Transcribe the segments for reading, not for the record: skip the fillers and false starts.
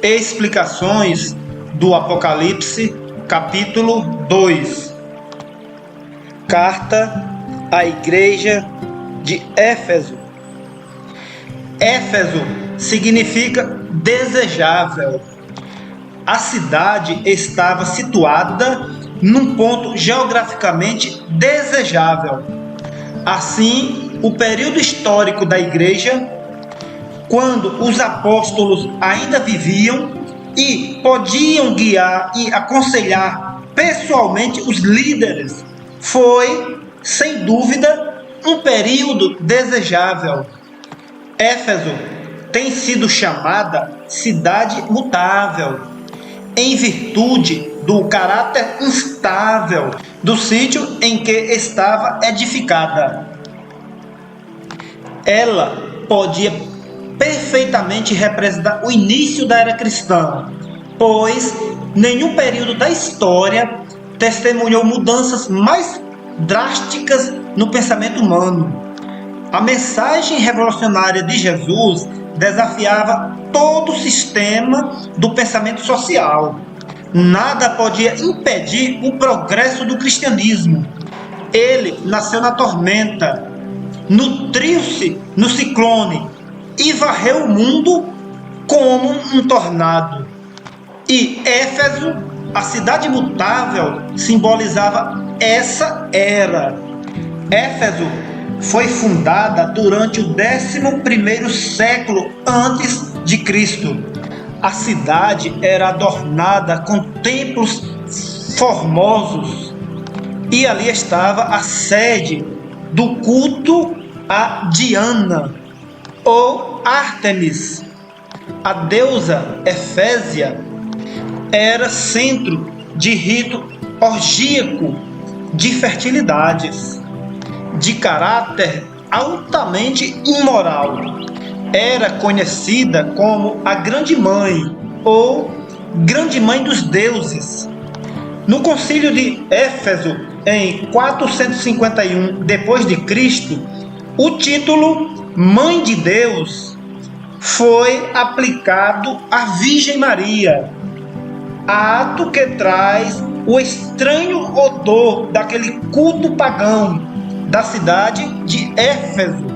Explicações do Apocalipse, capítulo 2. Carta à Igreja de Éfeso. Éfeso significa desejável. A cidade estava situada num ponto geograficamente desejável. Assim, o período histórico da igreja, quando os apóstolos ainda viviam e podiam guiar e aconselhar pessoalmente os líderes, foi, sem dúvida, um período desejável. Éfeso tem sido chamada cidade mutável, em virtude do caráter instável do sítio em que estava edificada. Ela podia perfeitamente representar o início da era cristã, pois nenhum período da história testemunhou mudanças mais drásticas no pensamento humano. A mensagem revolucionária de Jesus desafiava todo o sistema do pensamento social. Nada podia impedir o progresso do cristianismo. Ele nasceu na tormenta, nutriu-se no ciclone e varreu o mundo como um tornado. E Éfeso, a cidade mutável, simbolizava essa era. Éfeso foi fundada durante o 11º século antes de Cristo. A cidade era adornada com templos formosos e ali estava a sede do culto a Diana ou Ártemis. A deusa Efésia era centro de rito orgíaco de fertilidades, de caráter altamente imoral. Era conhecida como a Grande Mãe ou Grande Mãe dos Deuses. No Concílio de Éfeso, em 451 d.C., o título Mãe de Deus foi aplicado à Virgem Maria, ato que traz o estranho odor daquele culto pagão da cidade de Éfeso.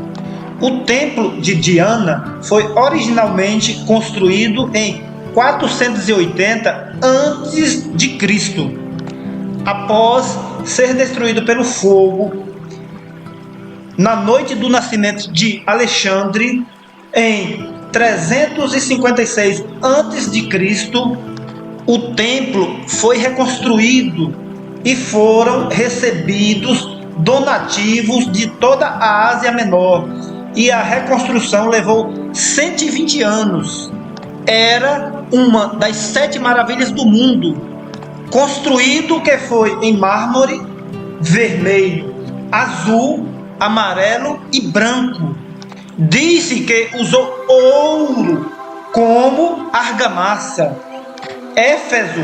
O templo de Diana foi originalmente construído em 480 a.C. Após ser destruído pelo fogo, na noite do nascimento de Alexandre, em 356 a.C., o templo foi reconstruído e foram recebidos donativos de toda a Ásia Menor, e a reconstrução levou 120 anos. Era uma das 7 maravilhas do mundo, construído que foi em mármore vermelho, azul, amarelo e branco. Diz-se que usou ouro como argamassa. Éfeso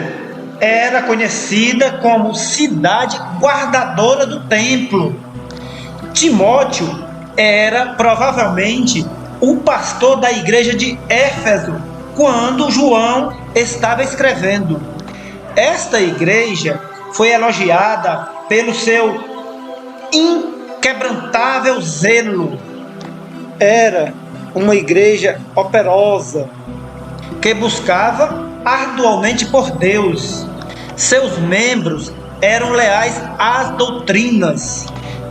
era conhecida como cidade guardadora do templo. Timóteo era provavelmente o pastor da igreja de Éfeso quando João estava escrevendo. Esta igreja foi elogiada pelo seu inquebrantável zelo. Era uma igreja operosa que buscava arduamente por Deus. Seus membros eram leais às doutrinas.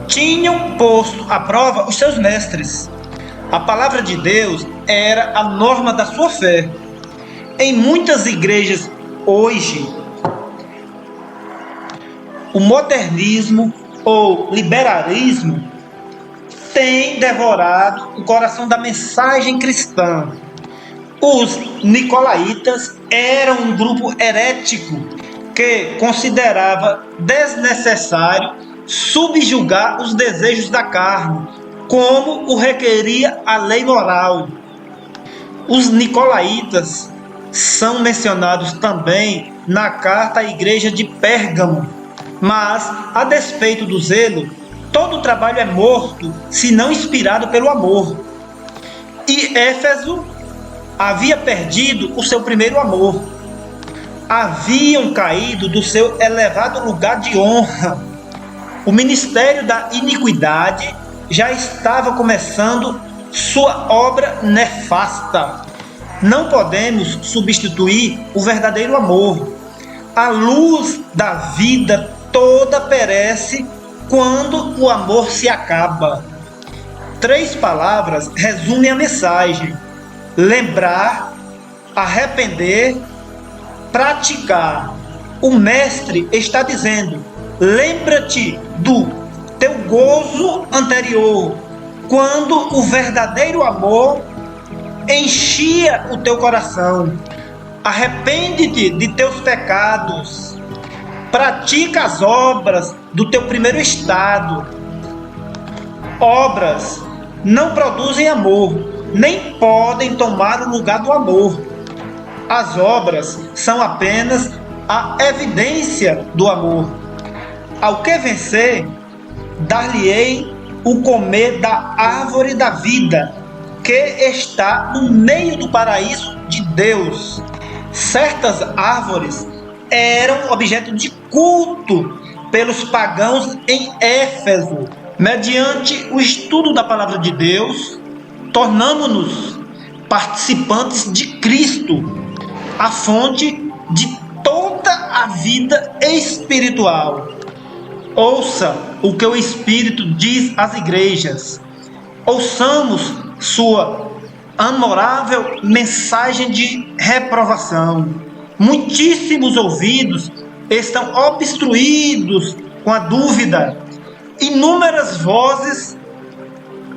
Tinham posto à prova os seus mestres. A palavra de Deus era a norma da sua fé. Em muitas igrejas hoje, o modernismo ou liberalismo tem devorado o coração da mensagem cristã. Os nicolaítas eram um grupo herético que considerava desnecessário subjugar os desejos da carne, como o requeria a lei moral. Os nicolaítas são mencionados também na carta à igreja de Pérgamo, mas, a despeito do zelo, todo o trabalho é morto se não inspirado pelo amor. E Éfeso, havia perdido o seu primeiro amor. Haviam caído do seu elevado lugar de honra. O ministério da iniquidade já estava começando sua obra nefasta. Não podemos substituir o verdadeiro amor. A luz da vida toda perece quando o amor se acaba. 3 palavras resumem a mensagem: lembrar, arrepender, praticar. O mestre está dizendo: lembra-te do teu gozo anterior, quando o verdadeiro amor enchia o teu coração. Arrepende-te de teus pecados. Pratica as obras do teu primeiro estado. Obras não produzem amor, nem podem tomar o lugar do amor. As obras são apenas a evidência do amor. Ao que vencer, dar-lhe-ei o comer da árvore da vida, que está no meio do paraíso de Deus. Certas árvores eram objeto de culto pelos pagãos em Éfeso. Mediante o estudo da palavra de Deus, tornamos-nos participantes de Cristo, a fonte de toda a vida espiritual. Ouça o que o Espírito diz às igrejas. Ouçamos sua amorável mensagem de reprovação. Muitíssimos ouvidos estão obstruídos com a dúvida. Inúmeras vozes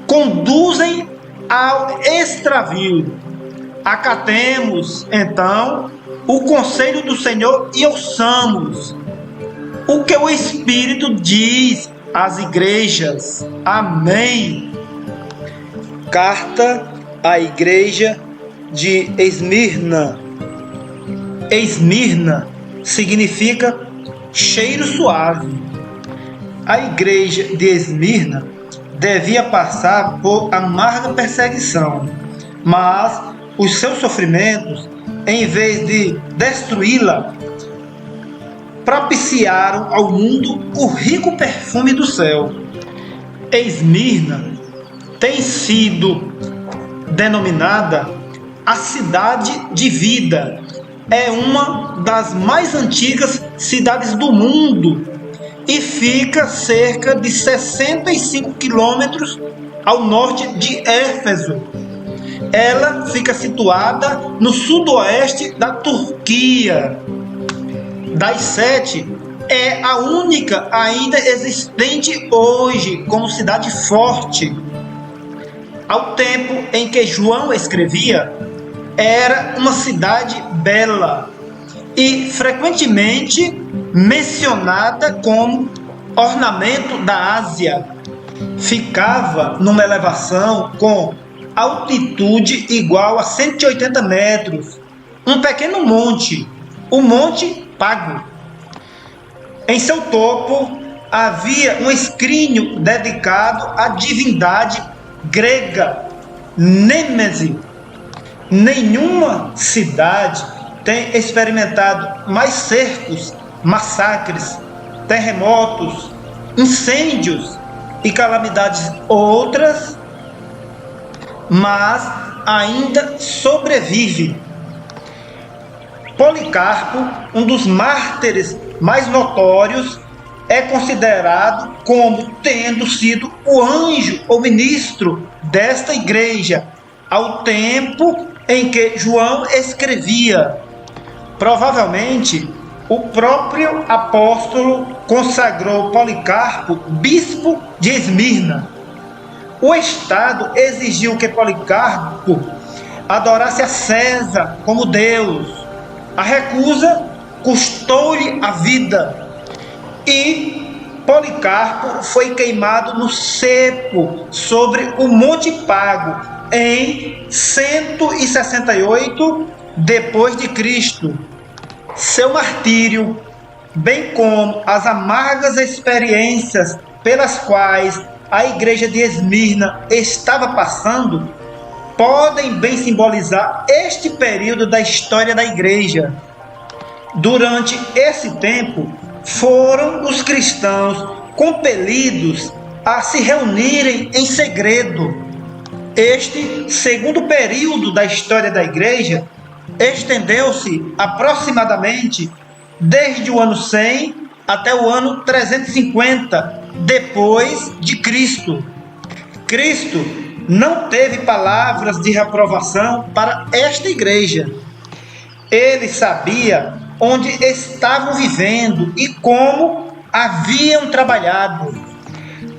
conduzem ao extravio. Acatemos, então, o conselho do Senhor e ouçamos o que o Espírito diz às igrejas. Amém. Carta à igreja de Esmirna. Esmirna significa cheiro suave. A igreja de Esmirna devia passar por amarga perseguição, mas os seus sofrimentos, em vez de destruí-la, propiciaram ao mundo o rico perfume do céu. Esmirna tem sido denominada a cidade de vida. É uma das mais antigas cidades do mundo e fica cerca de 65 quilômetros ao norte de Éfeso. Ela fica situada no sudoeste da Turquia. Das 7, é a única ainda existente hoje como cidade forte. Ao tempo em que João escrevia, era uma cidade bela e frequentemente mencionada como ornamento da Ásia. Ficava numa elevação com altitude igual a 180 metros, um pequeno monte, o Monte Pago. Em seu topo havia um escrínio dedicado à divindade grega Nêmesis. Nenhuma cidade tem experimentado mais cercos, massacres, terremotos, incêndios e calamidades outras, mas ainda sobrevive. Policarpo, um dos mártires mais notórios, é considerado como tendo sido o anjo ou ministro desta igreja ao tempo em que João escrevia. Provavelmente, o próprio apóstolo consagrou Policarpo bispo de Esmirna. O Estado exigiu que Policarpo adorasse a César como Deus. A recusa custou-lhe a vida e Policarpo foi queimado no cepo sobre o Monte Pago em 168 depois de Cristo. Seu martírio, bem como as amargas experiências pelas quais a igreja de Esmirna estava passando, podem bem simbolizar este período da história da igreja. Durante esse tempo, foram os cristãos compelidos a se reunirem em segredo. Este segundo período da história da igreja estendeu-se aproximadamente desde o ano 100 até o ano 350 depois de Cristo. Cristo não teve palavras de reprovação para esta igreja. Ele sabia onde estavam vivendo e como haviam trabalhado.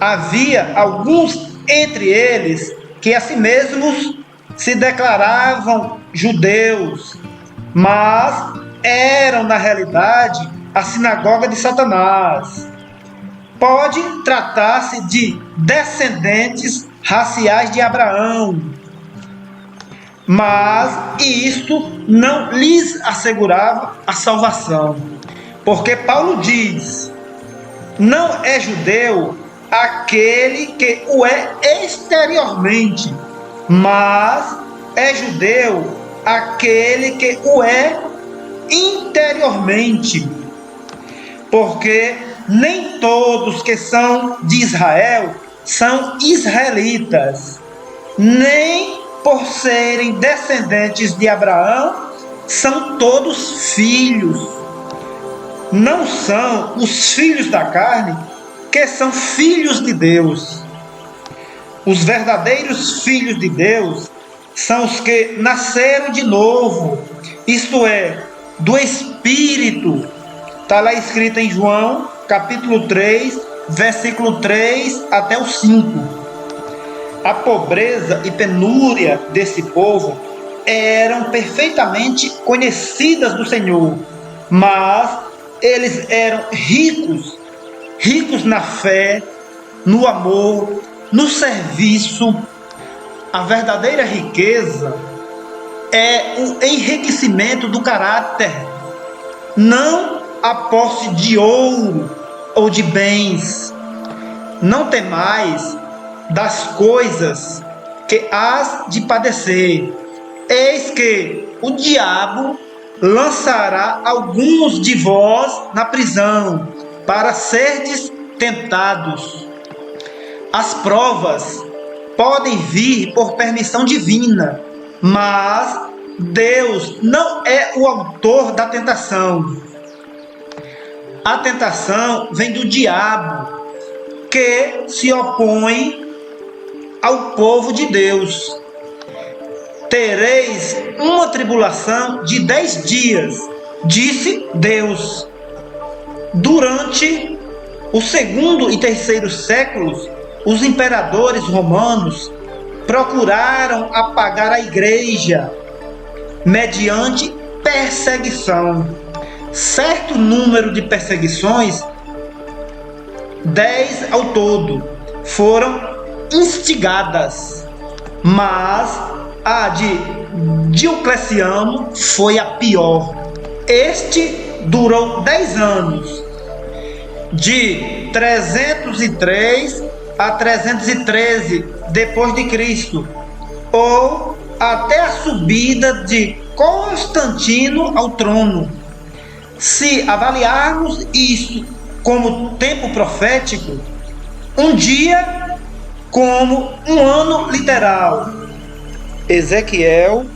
Havia alguns entre eles que a si mesmos se declaravam judeus, mas eram na realidade a sinagoga de Satanás. Pode tratar-se de descendentes raciais de Abraão, mas isto não lhes assegurava a salvação, porque Paulo diz: não é judeu aquele que o é exteriormente, mas é judeu aquele que o é interiormente, porque nem todos que são de Israel são israelitas, nem por serem descendentes de Abraão são todos filhos. Não são os filhos da carne que são filhos de Deus. Os verdadeiros filhos de Deus são os que nasceram de novo, isto é, do Espírito. Está lá escrito em João, capítulo 3, versículo 3 até o 5. A pobreza e penúria desse povo eram perfeitamente conhecidas do Senhor, mas eles eram ricos na fé, no amor, no serviço. A verdadeira riqueza é o enriquecimento do caráter, não a posse de ouro ou de bens. Não temais das coisas que hás de padecer. Eis que o diabo lançará alguns de vós na prisão, para serdes tentados. As provas podem vir por permissão divina, mas Deus não é o autor da tentação. A tentação vem do diabo, que se opõe ao povo de Deus. Tereis uma tribulação de 10 dias, disse Deus. Durante o segundo e terceiro séculos, os imperadores romanos procuraram apagar a igreja mediante perseguição. Certo número de perseguições, 10 ao todo, foram instigadas, mas a de Diocleciano foi a pior. Este durou 10 anos, de 303 a 313 depois de Cristo, ou até a subida de Constantino ao trono. Se avaliarmos isso como tempo profético, um dia como um ano literal. Ezequiel,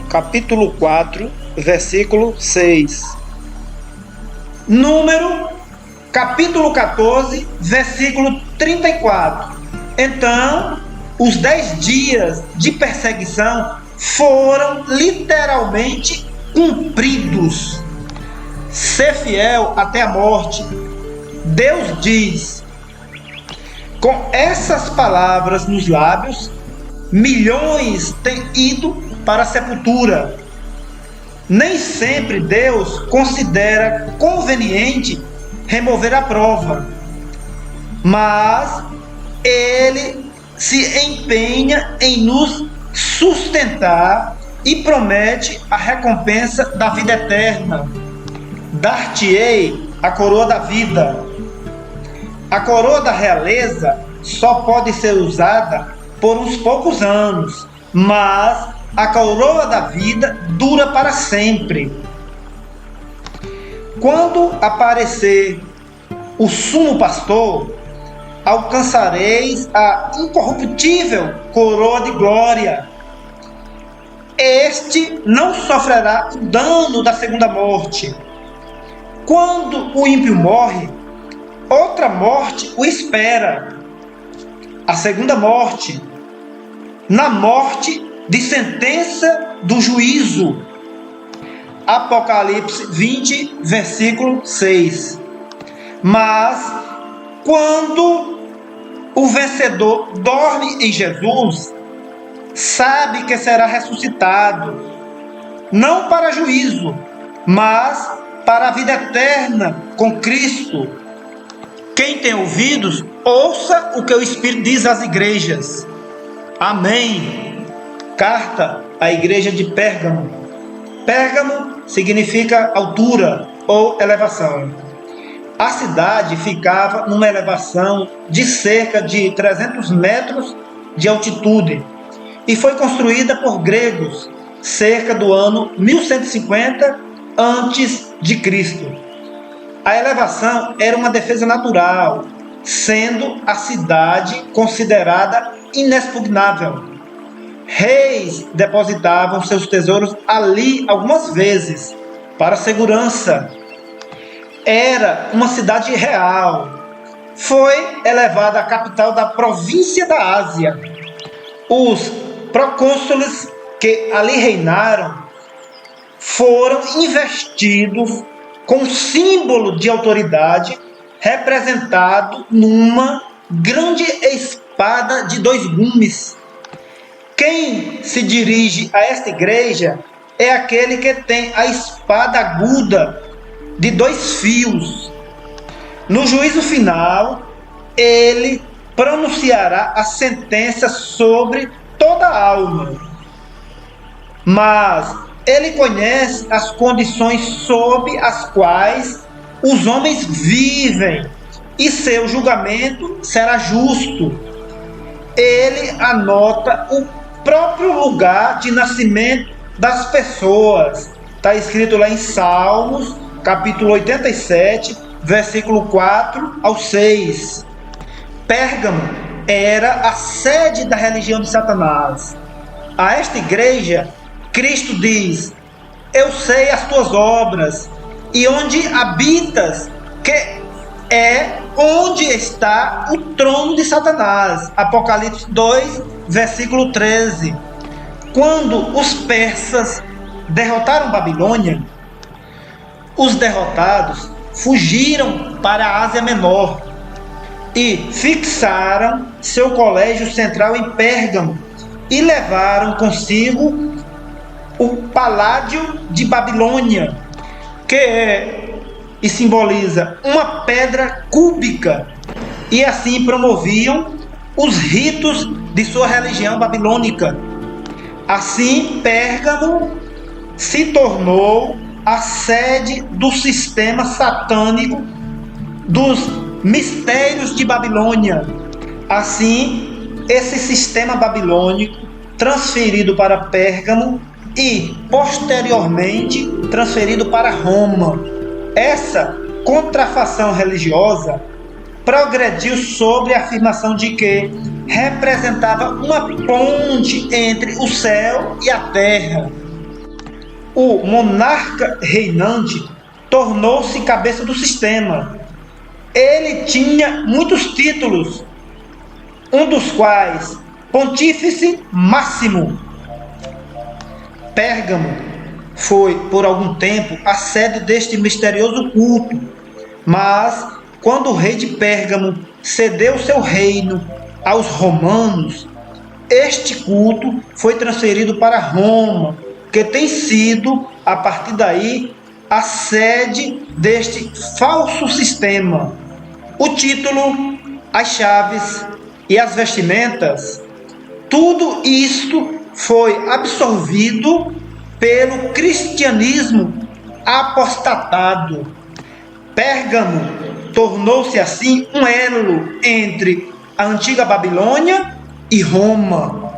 capítulo 4, versículo 6. Número, capítulo 14, versículo 34. Então, os 10 dias de perseguição foram literalmente cumpridos. Ser fiel até a morte. Deus diz: com essas palavras nos lábios, milhões têm ido para a sepultura. Nem sempre Deus considera conveniente remover a prova, mas Ele se empenha em nos sustentar e promete a recompensa da vida eterna. Dar-te-ei a coroa da vida. A coroa da realeza só pode ser usada por uns poucos anos, mas a coroa da vida dura para sempre. Quando aparecer o sumo pastor, alcançareis a incorruptível coroa de glória. Este não sofrerá o dano da segunda morte. Quando o ímpio morre, outra morte o espera. A segunda morte, na morte de sentença do juízo. Apocalipse 20, versículo 6. Mas, quando o vencedor dorme em Jesus, sabe que será ressuscitado, não para juízo, mas para a vida eterna com Cristo. Quem tem ouvidos, ouça o que o Espírito diz às igrejas. Amém. Carta à igreja de Pérgamo. Pérgamo significa altura ou elevação. A cidade ficava numa elevação de cerca de 300 metros de altitude e foi construída por gregos cerca do ano 1150 a.C. A elevação era uma defesa natural, sendo a cidade considerada inexpugnável. Reis depositavam seus tesouros ali algumas vezes para segurança. Era uma cidade real. Foi elevada à capital da província da Ásia. Os procônsules que ali reinaram foram investidos com um símbolo de autoridade representado numa grande espada de 2 gumes. Quem se dirige a esta igreja é aquele que tem a espada aguda de 2 fios. No juízo final, ele pronunciará a sentença sobre toda a alma. Mas ele conhece as condições sob as quais os homens vivem, e seu julgamento será justo. Ele anota o próprio lugar de nascimento das pessoas. Está escrito lá em Salmos, capítulo 87, versículo 4 ao 6. Pérgamo era a sede da religião de Satanás. A esta igreja, Cristo diz: eu sei as tuas obras e onde habitas, que é onde está o trono de Satanás. Apocalipse 2, versículo 13. Quando os persas derrotaram Babilônia, os derrotados fugiram para a Ásia Menor e fixaram seu colégio central em Pérgamo e levaram consigo o Paládio de Babilônia, que é e simboliza uma pedra cúbica, e assim promoviam os ritos de sua religião babilônica. Assim, Pérgamo se tornou a sede do sistema satânico dos mistérios de Babilônia. Assim, esse sistema babilônico transferido para Pérgamo e posteriormente transferido para Roma. Essa contrafação religiosa progrediu sobre a afirmação de que representava uma ponte entre o céu e a terra. O monarca reinante tornou-se cabeça do sistema. Ele tinha muitos títulos, um dos quais Pontífice Máximo. Pérgamo foi, por algum tempo, a sede deste misterioso culto, mas quando o rei de Pérgamo cedeu seu reino aos romanos, este culto foi transferido para Roma, que tem sido, a partir daí, a sede deste falso sistema. O título, as chaves e as vestimentas, tudo isto foi absorvido pelo cristianismo apostatado. Pérgamo tornou-se assim um elo entre a antiga Babilônia e Roma.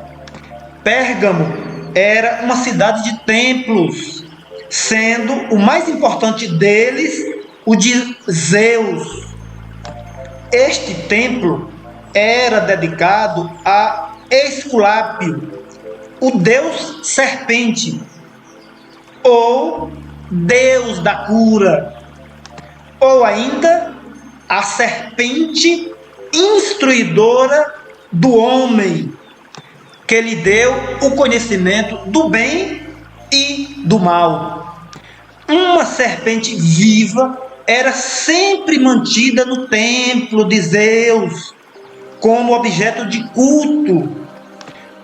Pérgamo era uma cidade de templos, sendo o mais importante deles o de Zeus. Este templo era dedicado a Esculápio, o deus serpente, ou deus da cura, ou ainda a serpente instruidora do homem, que lhe deu o conhecimento do bem e do mal. Uma serpente viva era sempre mantida no templo de Zeus, como objeto de culto.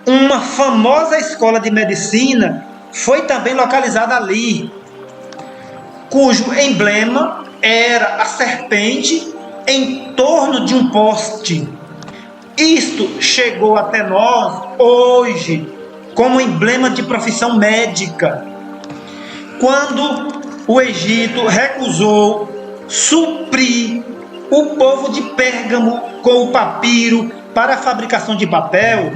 Uma famosa escola de medicina foi também localizada ali, cujo emblema era a serpente em torno de um poste. Isto chegou até nós hoje como emblema de profissão médica. Quando o Egito recusou suprir o povo de Pérgamo com o papiro para a fabricação de papel,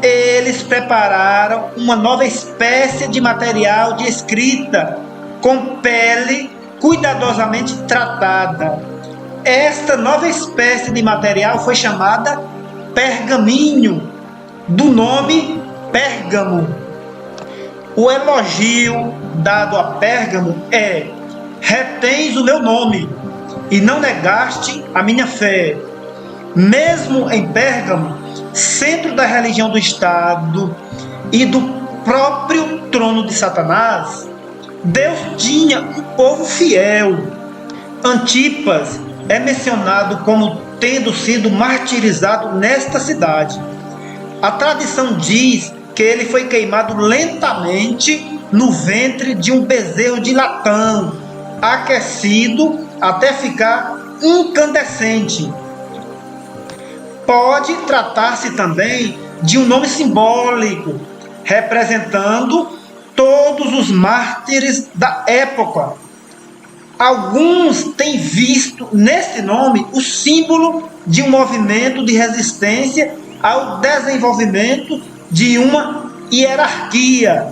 eles prepararam uma nova espécie de material de escrita com pele cuidadosamente tratada. Esta nova espécie de material foi chamada pergaminho, do nome Pérgamo. O elogio dado a Pérgamo é: retens o meu nome e não negaste a minha fé. Mesmo em Pérgamo, centro da religião do Estado e do próprio trono de Satanás, Deus tinha um povo fiel. Antipas é mencionado como tendo sido martirizado nesta cidade. A tradição diz que ele foi queimado lentamente no ventre de um bezerro de latão, aquecido até ficar incandescente. Pode tratar-se também de um nome simbólico, representando todos os mártires da época. Alguns têm visto nesse nome o símbolo de um movimento de resistência ao desenvolvimento de uma hierarquia,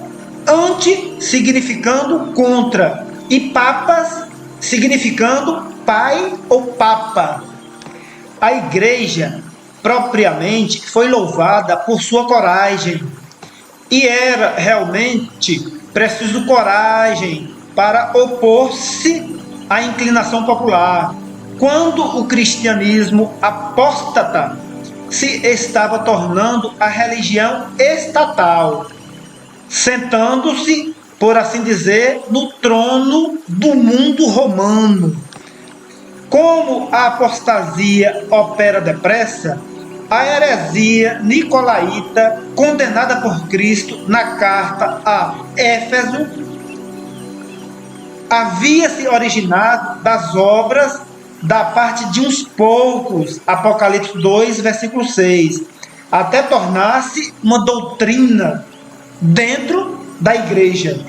anti significando contra, e papas significando pai ou papa. A igreja, propriamente, foi louvada por sua coragem, e era realmente preciso coragem para opor-se à inclinação popular, quando o cristianismo apóstata se estava tornando a religião estatal, sentando-se, por assim dizer, no trono do mundo romano. Como a apostasia opera depressa, a heresia nicolaíta, condenada por Cristo na carta a Éfeso, havia se originado das obras da parte de uns poucos, Apocalipse 2, versículo 6, até tornar-se uma doutrina dentro da igreja.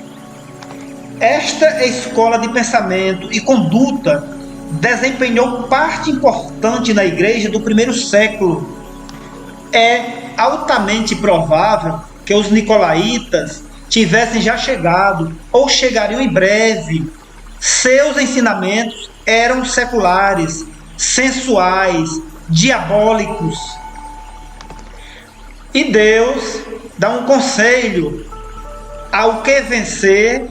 Esta escola de pensamento e conduta desempenhou parte importante na igreja do primeiro século. É altamente provável que os nicolaítas tivessem já chegado ou chegariam em breve. Seus ensinamentos eram seculares, sensuais, diabólicos. E Deus dá um conselho: ao que vencer,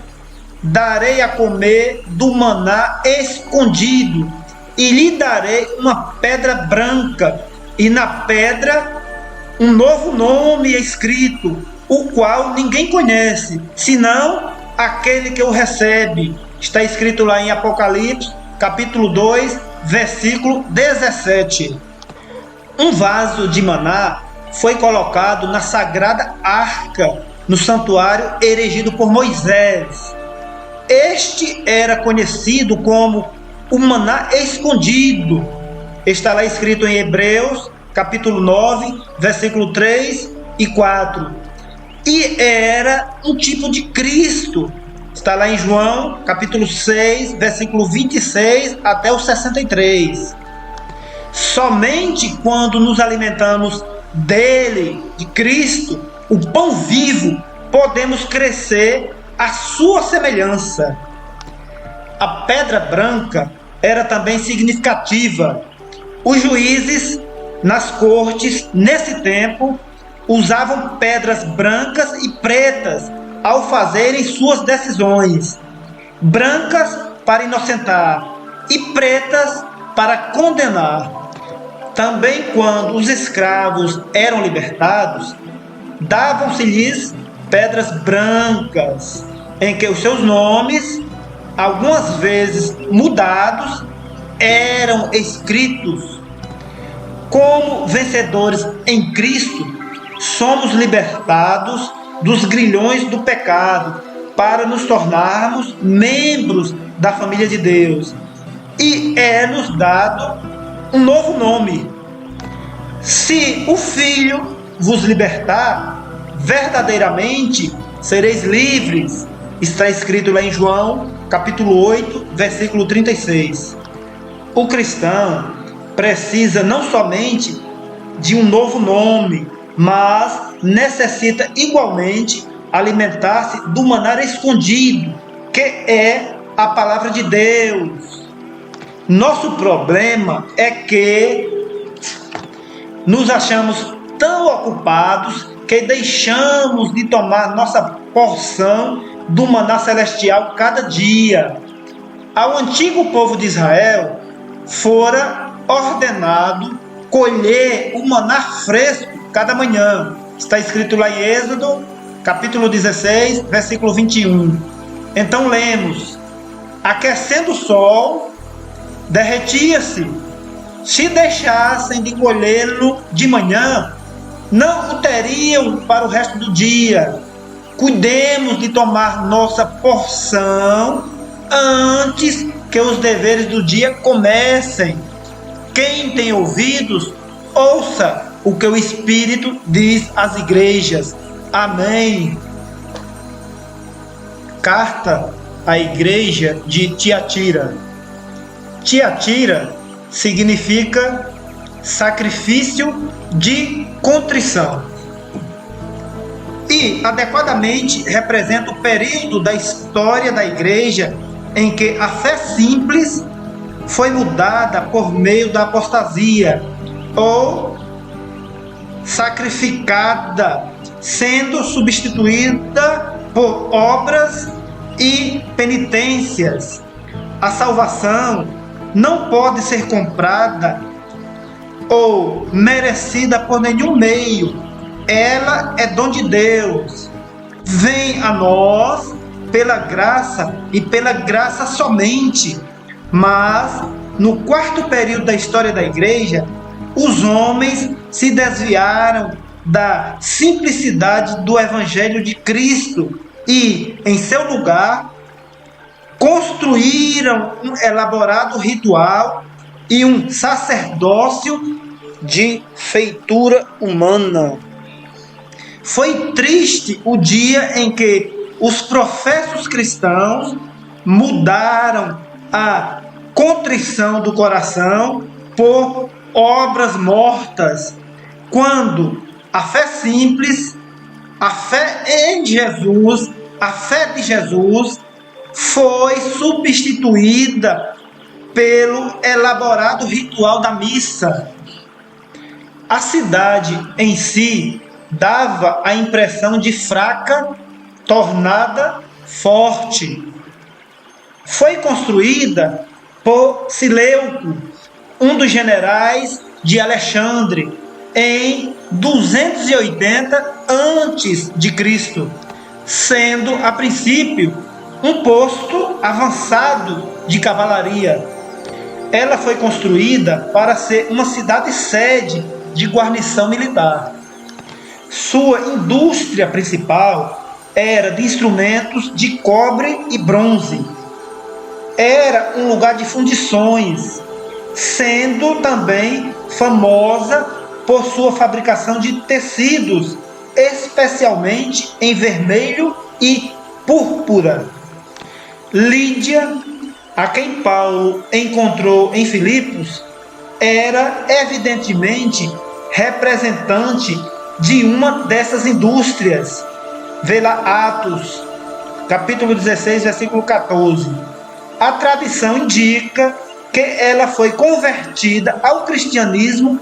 darei a comer do maná escondido, e lhe darei uma pedra branca, e na pedra um novo nome escrito, o qual ninguém conhece, senão aquele que o recebe. Está escrito lá em Apocalipse, capítulo 2, versículo 17. Um vaso de maná foi colocado na sagrada arca, no santuário erigido por Moisés. Este era conhecido como o maná escondido. Está lá escrito em Hebreus, capítulo 9, versículo 3 e 4. E era um tipo de Cristo. Está lá em João, capítulo 6, versículo 26 até o 63. Somente quando nos alimentamos dele, de Cristo, o pão vivo, podemos crescer à sua semelhança. A pedra branca era também significativa. Os juízes nas cortes, nesse tempo, usavam pedras brancas e pretas ao fazerem suas decisões. Brancas para inocentar e pretas para condenar. Também quando os escravos eram libertados, davam-se-lhes pedras brancas, em que os seus nomes, algumas vezes mudados, eram escritos. Como vencedores em Cristo, somos libertados dos grilhões do pecado para nos tornarmos membros da família de Deus. E é-nos dado um novo nome. Se o Filho vos libertar, verdadeiramente sereis livres. Está escrito lá em João, capítulo 8, versículo 36. O cristão precisa não somente de um novo nome, mas necessita igualmente alimentar-se do maná escondido, que é a palavra de Deus. Nosso problema é que nos achamos tão ocupados que deixamos de tomar nossa porção do maná celestial cada dia. Ao antigo povo de Israel fora ordenado colher o maná fresco cada manhã. Está escrito lá em Êxodo, capítulo 16, versículo 21. Então lemos: aquecendo o sol, derretia-se. Se deixassem de colhê-lo de manhã, não o teriam para o resto do dia. Cuidemos de tomar nossa porção antes que os deveres do dia comecem. Quem tem ouvidos, ouça o que o Espírito diz às igrejas. Amém. Carta à igreja de Tiatira. Tiatira significa sacrifício de contrição e adequadamente representa o período da história da igreja em que a fé simples foi mudada por meio da apostasia ou sacrificada, sendo substituída por obras e penitências. A salvação não pode ser comprada ou merecida por nenhum meio. Ela é dom de Deus. Vem a nós pela graça e pela graça somente. Mas, no quarto período da história da igreja, os homens se desviaram da simplicidade do Evangelho de Cristo e, em seu lugar, construíram um elaborado ritual e um sacerdócio de feitura humana. Foi triste o dia em que os professos cristãos mudaram a contrição do coração por obras mortas, quando a fé simples, a fé em Jesus, a fé de Jesus foi substituída pelo elaborado ritual da missa. A cidade em si dava a impressão de fraca, tornada forte. Foi construída por Seleuco, um dos generais de Alexandre, em 280 a.C., sendo a princípio um posto avançado de cavalaria. Ela foi construída para ser uma cidade-sede de guarnição militar. Sua indústria principal era de instrumentos de cobre e bronze. Era um lugar de fundições, sendo também famosa por sua fabricação de tecidos, especialmente em vermelho e púrpura. Lídia, a quem Paulo encontrou em Filipos, era evidentemente representante de uma dessas indústrias. Vê lá Atos, capítulo 16, versículo 14. A tradição indica que ela foi convertida ao cristianismo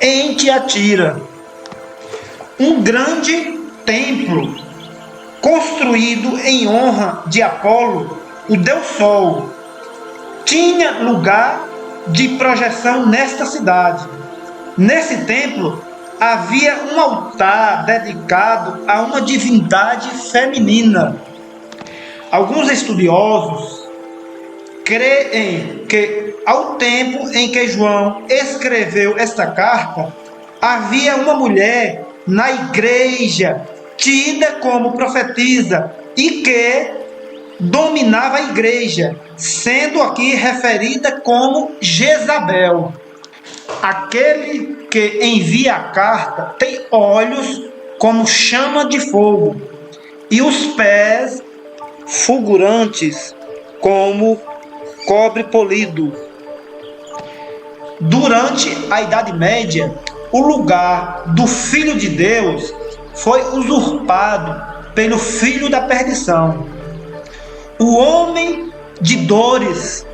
em Tiatira. Um grande templo construído em honra de Apolo, o deus Sol, tinha lugar de projeção nesta cidade. Nesse templo havia um altar dedicado a uma divindade feminina. Alguns estudiosos creem que, ao tempo em que João escreveu esta carta, havia uma mulher na igreja tida como profetisa e que dominava a igreja, sendo aqui referida como Jezabel. Aquele que envia a carta tem olhos como chama de fogo e os pés fulgurantes como cobre polido. Durante a Idade Média, o lugar do Filho de Deus foi usurpado pelo Filho da Perdição. O homem de dores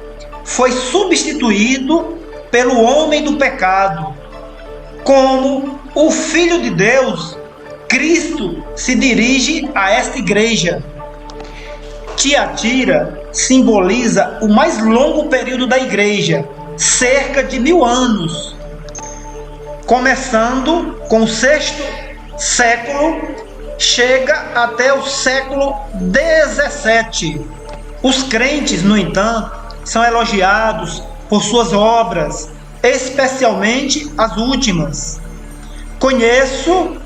foi substituído pelo homem do pecado. Como o Filho de Deus, Cristo se dirige a esta igreja. Tiatira simboliza o mais longo período da igreja, cerca de 1000 anos, começando com o 6º século, chega até o século 17. Os crentes, no entanto, são elogiados por suas obras, especialmente as últimas. Conheço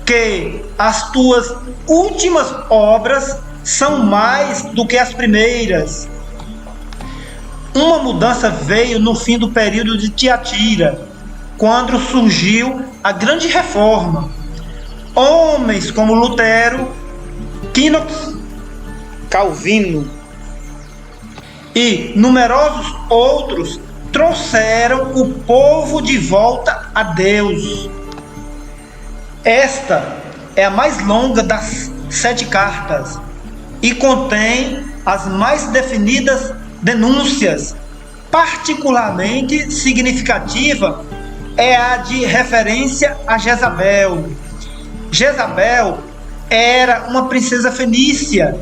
que as tuas últimas obras são mais do que as primeiras. Uma mudança veio no fim do período de Tiatira, quando surgiu a grande reforma. Homens como Lutero, Knox, Calvino e numerosos outros trouxeram o povo de volta a Deus. Esta é a mais longa das 7 cartas e contém as mais definidas denúncias. Particularmente significativa é a de referência a Jezabel. Jezabel era uma princesa fenícia,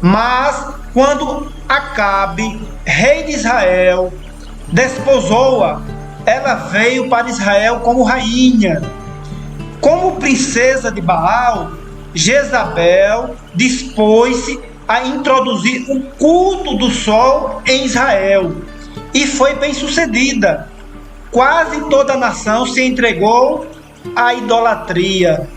mas quando Acabe, rei de Israel, desposou-a, ela veio para Israel como rainha. Como princesa de Baal, Jezabel dispôs-se a introduzir o culto do sol em Israel e foi bem sucedida. Quase toda a nação se entregou à idolatria.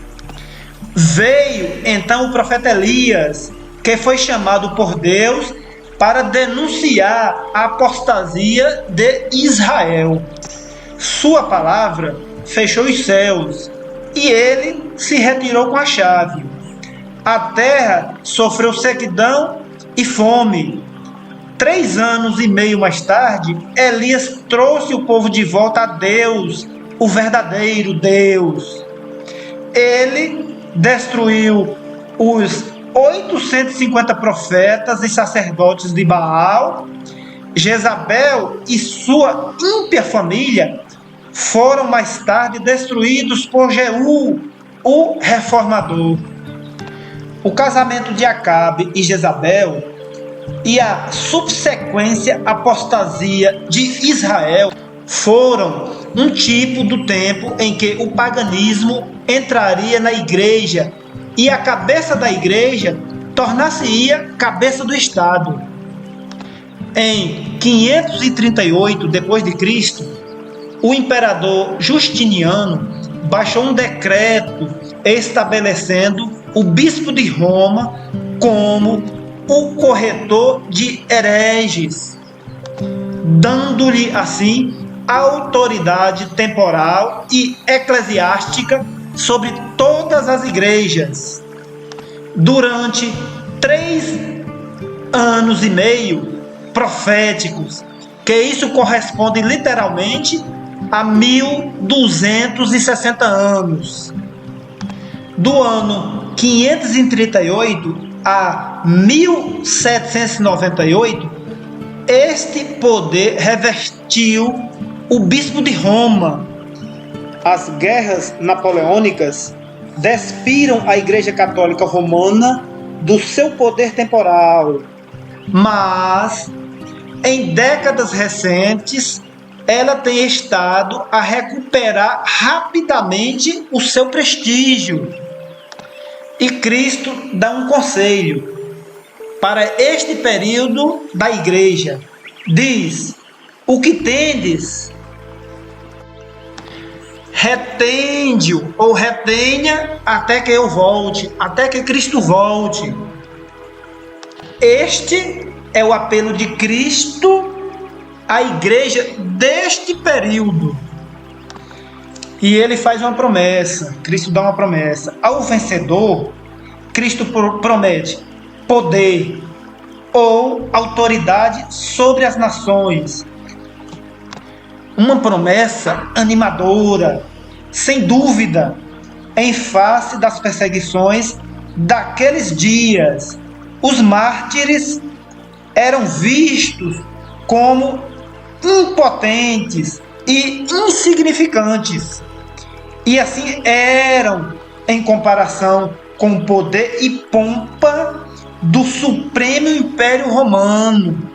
Veio então o profeta Elias, que foi chamado por Deus para denunciar a apostasia de Israel. Sua palavra fechou os céus e ele se retirou com a chave. A terra sofreu sequidão e fome. 3 anos e meio mais tarde, Elias trouxe o povo de volta a Deus, o verdadeiro Deus. Ele destruiu os 850 profetas e sacerdotes de Baal. Jezabel e sua ímpia família foram mais tarde destruídos por Jeú, o reformador. O casamento de Acabe e Jezabel e a subsequência apostasia de Israel foram um tipo do tempo em que o paganismo entraria na igreja e a cabeça da igreja tornar-se-ia cabeça do Estado. Em 538 d.C., o imperador Justiniano baixou um decreto estabelecendo o bispo de Roma como o corretor de hereges, dando-lhe assim autoridade temporal e eclesiástica sobre todas as igrejas. Durante 3 anos e meio proféticos, que isso corresponde literalmente a 1260 anos. Do ano 538 a 1798, este poder revestiu o bispo de Roma. As guerras napoleônicas despiram a Igreja Católica Romana do seu poder temporal, mas em décadas recentes ela tem estado a recuperar rapidamente o seu prestígio. E Cristo dá um conselho para este período da Igreja. Diz: o que tendes, retende-o ou retenha até que eu volte, até que Cristo volte. Este é o apelo de Cristo à Igreja deste período. E ele faz uma promessa, Cristo dá uma promessa. Ao vencedor, Cristo promete poder ou autoridade sobre as nações. Uma promessa animadora, sem dúvida, em face das perseguições daqueles dias. Os mártires eram vistos como impotentes e insignificantes. E assim eram em comparação com o poder e pompa do Supremo Império Romano.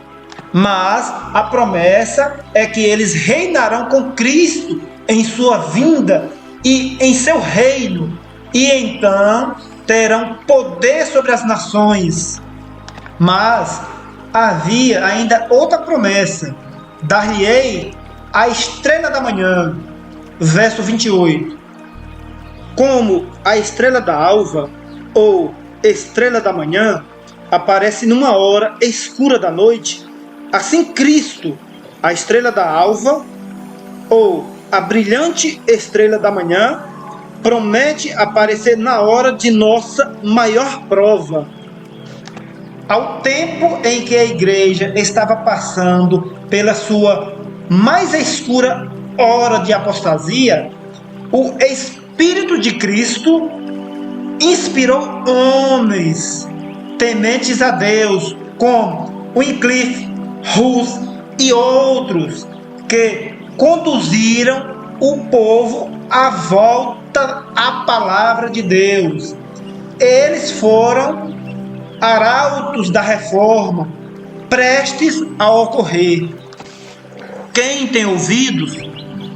Mas a promessa é que eles reinarão com Cristo em sua vinda e em seu reino, e então terão poder sobre as nações. Mas havia ainda outra promessa: dar-lhe-ei a estrela da manhã. Verso 28. Como a estrela da alva, ou estrela da manhã, aparece numa hora escura da noite, assim Cristo, a estrela da alva, ou a brilhante estrela da manhã, promete aparecer na hora de nossa maior prova. Ao tempo em que a Igreja estava passando pela sua mais escura hora de apostasia, o Espírito de Cristo inspirou homens tementes a Deus, como Wycliffe, Hus e outros, que conduziram o povo à volta à palavra de Deus. Eles foram arautos da reforma, prestes a ocorrer. Quem tem ouvidos,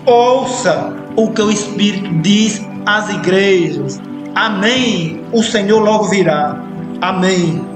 ouça o que o Espírito diz às igrejas. Amém. O Senhor logo virá. Amém.